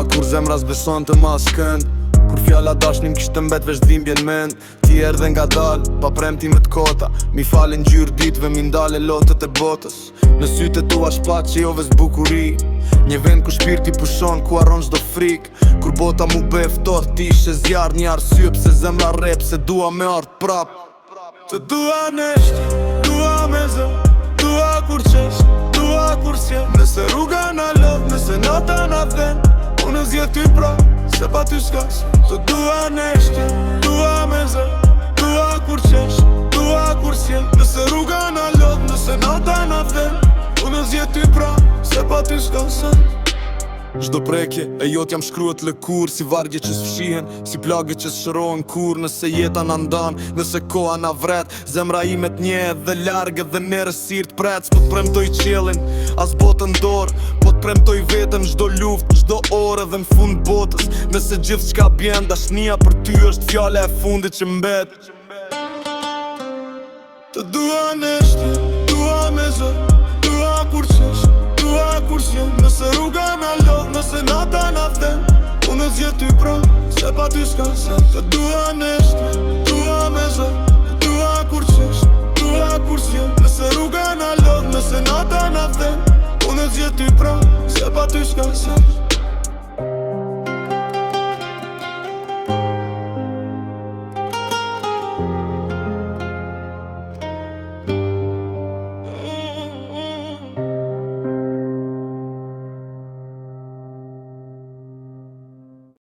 dua kur zemra s'beson të mas kënd. Kur fjalla dashnim kishtë mbet vesh dhimbjen mend. Ti erdhe nga dal, pa premtimet kota. Mi falin gjyrë ditve, mi ndale lotët e botës. Në sytë tua shpat që jo ves bukuri. Një vend ku shpirti pushon, ku arron çdo frik. Kur bota mu be ftoht, ti ishe zjarr, një arsye pse zemra rep, se dua me art prap. Të dua nesht, dua me zë, dua kur qesh, dua kur s'jem. Nëse rruga na lodh, nëse nata na dhen, unë zjet ty pra, se pa ty s'kas. Të dua nesht, dua me zë, dua kur qesh, dua kur s'jem. Nëse rruga na lodh, nëse nata na dhen, unë zjet ty pra, se pa ty s'kas. Çdo prekje e jot jam shkruhet lëkur, si vargje që s'fshihen, si plagë që s'shërohen kur. Nëse jeta na ndan, nëse koha na vret, zemra ime t'njehet dhe larg edhe nerësir t'pret. S'po t'premtoj qiellin, as botën dorë, po t'premtoj vetëm çdo luftë, çdo orë edhe n'fund botës. Nëse gjithçka bjen, dashnia për ty është fjala e fundit që mbet. Të dua nesht, dua me zë, dua kur qesh, dua kur s'jem. Nëse rruga na lodh, nëse nata na dhen, unë zjet ty pra, se pa ty s'ka sen. Të dua nesht, dua me zë, dua kur qesh,